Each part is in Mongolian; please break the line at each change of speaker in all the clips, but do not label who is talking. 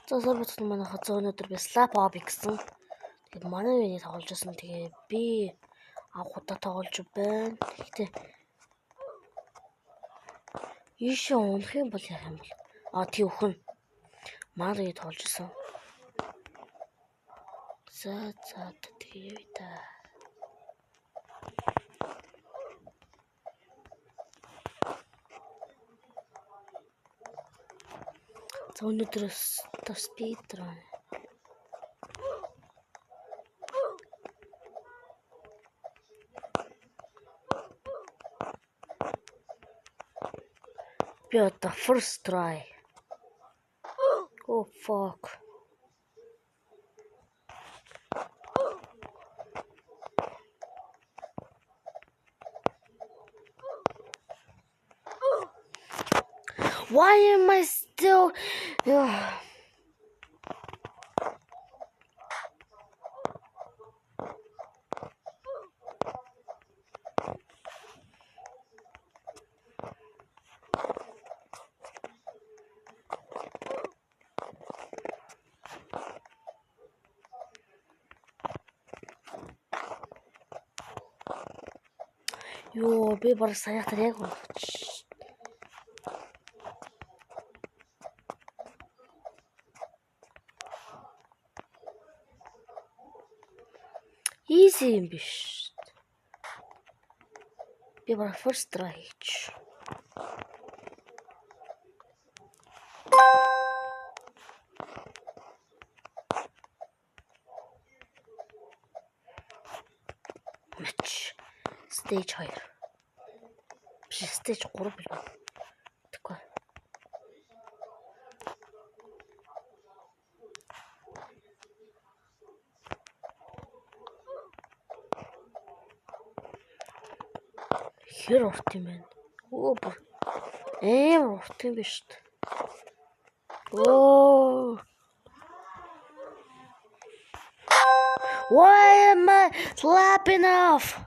За сарбацсан манай хазаа өнөөдөр би Slap Hobby гэсэн. Тэгээд манай үений тоглож байсан. Тэгээ би анхудаа тоглож байна. Гэхдээ ийшээ унах юм бол яах юм бол? Тий өхөн. Манай үений тоглож байсан. За тэгээ та. За өнөөдөр speedrun. Би одоо first try. Oh fuck. Why am I still... Ёо, би бараг саяхтар яг болчих. Easy юм биш. Би бараг first try хийч. Match. Stage 2. Биш stage 3 билүү. Тэгэхгүй. Хэр урт юм бэ? Оо бүр урт юм биш үү? Oh. Why am I slapping off?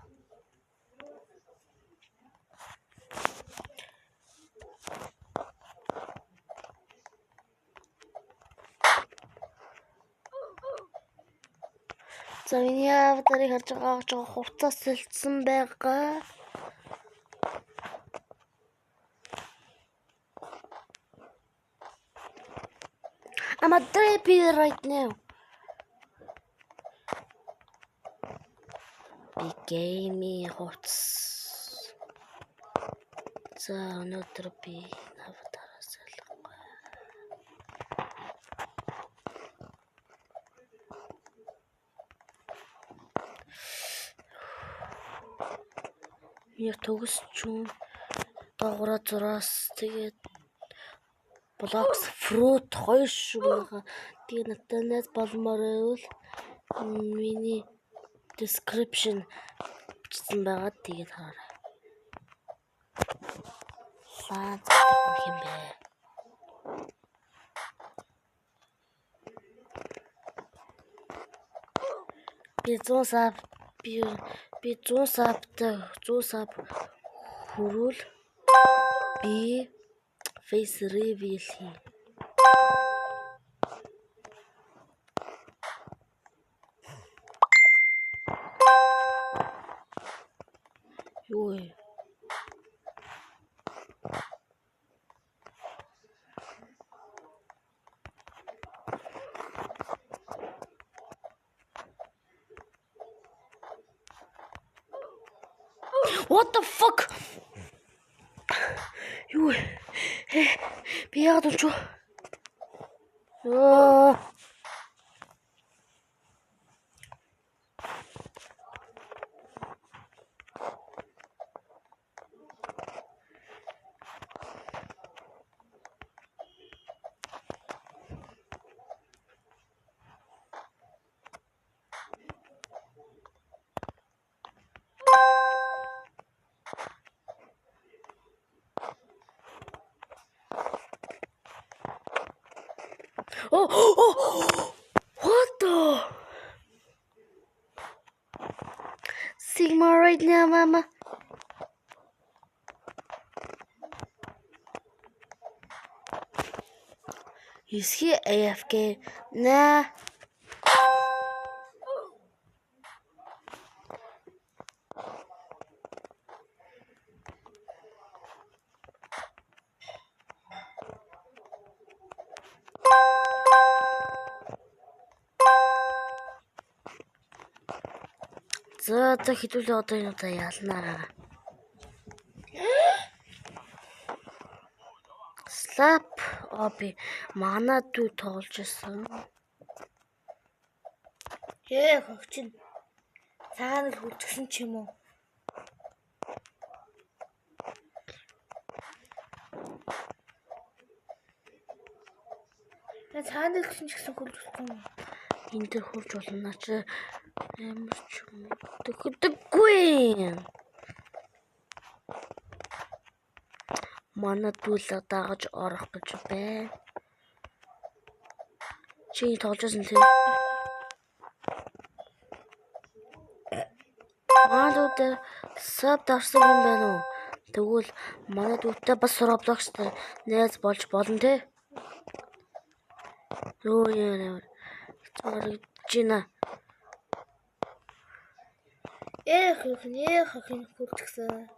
За миний аватарыг харж байгаа жоо хувцас сэлцсэн байгаа. I'm a drippy right now. Big game хувцас. За өнөөдөр би аватараас салахгүй. Яг төгсчүүн доогороо зураас тэгээд Blocks fruit 2 шиг байгаа. Тэгээ натанаас болмоор байвал миний description бичсэн байгаа. Тэгээд хараа. Лаад юм бэ? Би 100 саб хүрүүл би face reveal хий. Юу вэ? What the fuck? Юу вэ? Би яагаад ч what the? Sigma right now, mama. Эсхи AFK на за хэдүүлээ одоо энэ удаа ялнаа. Slap оби манай дүү тоглож байсан.
Хөгчин. Цаана л хүлцсэн ч юм уу? Цаана л гэсэн ч гэсэн хүлцсэн юм.
Энэ төр хурж болно ч ямар ч юм төгдөггүй. Манай дүүлээ дагаж орох гэж байна. Чи тоглож байсан тийм. Манай дүүтэй саб дарсан юм байна уу? Тэгвэл манай дүүтэй бас Roblox-тэй найз болж болно те. Юу яа. Чина.
Хөгчин хүлцсэн.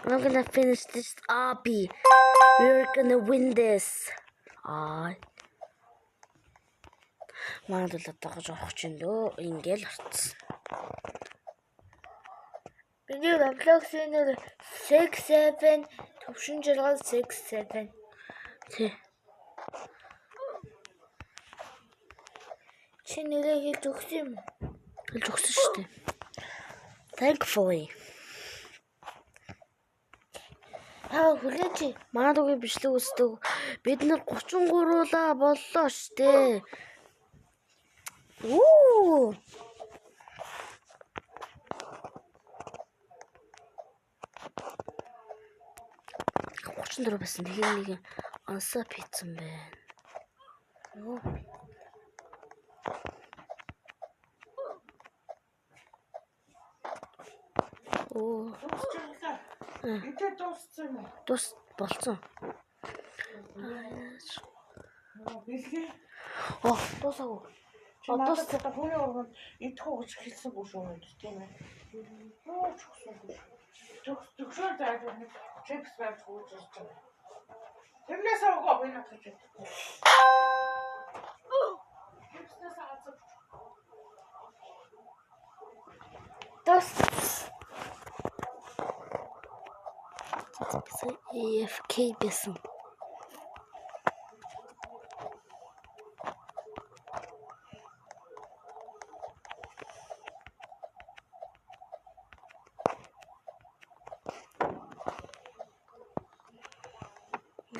I'm gonna finish this obby. We're gonna win this. Манай дүүлээ дагаж орох ч юм дөө. Ингээл орцсон.
Миний Roblox-ийн нэр 67 төвшин жаргал 67.
Тий.
Чи нэрээ хэлж өгсөн юм.
Хэлж өгсөн шүү дээ. Thankfully.
Хүлээч.
Манай дүүгийн бичлэг үздэг. Бид нар 33-лаа боллоо шүү дээ. Оо. 34 байсан. Тэгэхээр нэг ансаа пицсан байна. Оо. Оо.
Эдгээр дууссан юм уу?
Тус болцсон.
Бэлгээ.
Дуусаагүй.
Одоо та хүний урганд идэх уу гэж хэлсэн бүш өнөд тийм ээ. Юу ч хүсэхгүй. Төгсөөр зааж нэг чипс байж хөөж ирж байгаа. Тэрнээс авгаа би надад гэж. Чипснээс аваад.
Тус. AFK байсан.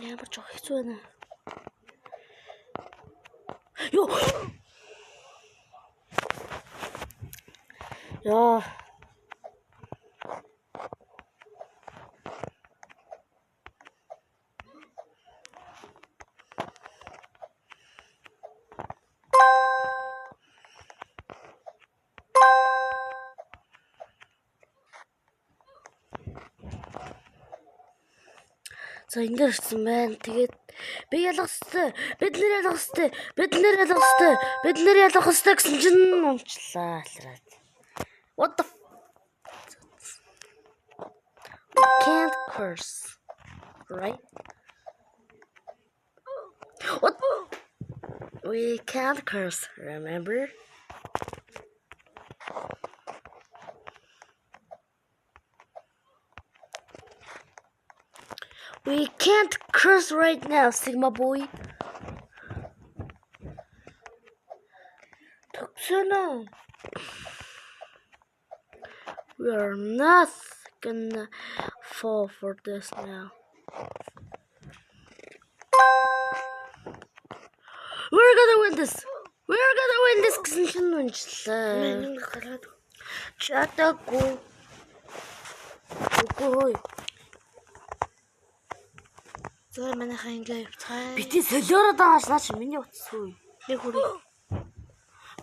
Ямар ч хэцүү байна. Ёо. Яа. За энэ ирсэн байна. Тэгээд би ялах хэвээр. Бид нэр ялах хэвээр. Бид нэр ялах хэвээр. Бид нэр ялах хэвээр гэсэн чинь унчлаа. What the We can't curse. Right? What? We can't curse, remember? We can't curse right now, Sigma boy.
Төгсөнө.
We are not gonna fall for this now. We're gonna win this. We're gonna win this гэсэн чинь унчлаа.
Гараад.
Чатагүй. Үгүй.
За манайхаа ингээ явцгаая.
Бити солиороод байгаа ш наач миний утсгүй.
Би хүрээ.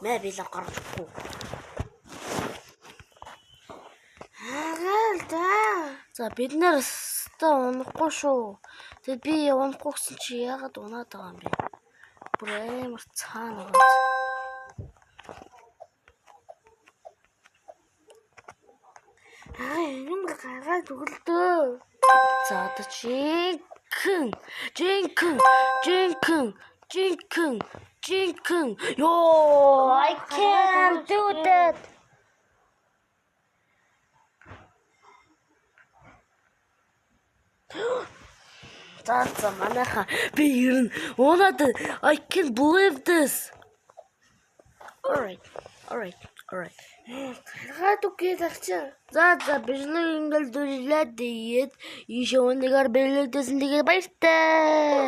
Мэ би л гаргахгүй.
Ага.
За бид нэр өстой унахгүй шүү. Тэгэд би унахгүй гэсэн чи яагаад унаад байгаа юм бэ? Бүр амар цаана байгаа. Юм гаргаад өглөө. За одоо жинкэн. Yo, I can't do that. За манайха би ер нь унаад I can't believe this. Alright. Гаргаад үгүй лагчаа. За бижлэг ингээл дүрлээд ийгээд ийшээ өнөөр бэлээдсэн тэгээд баяртай.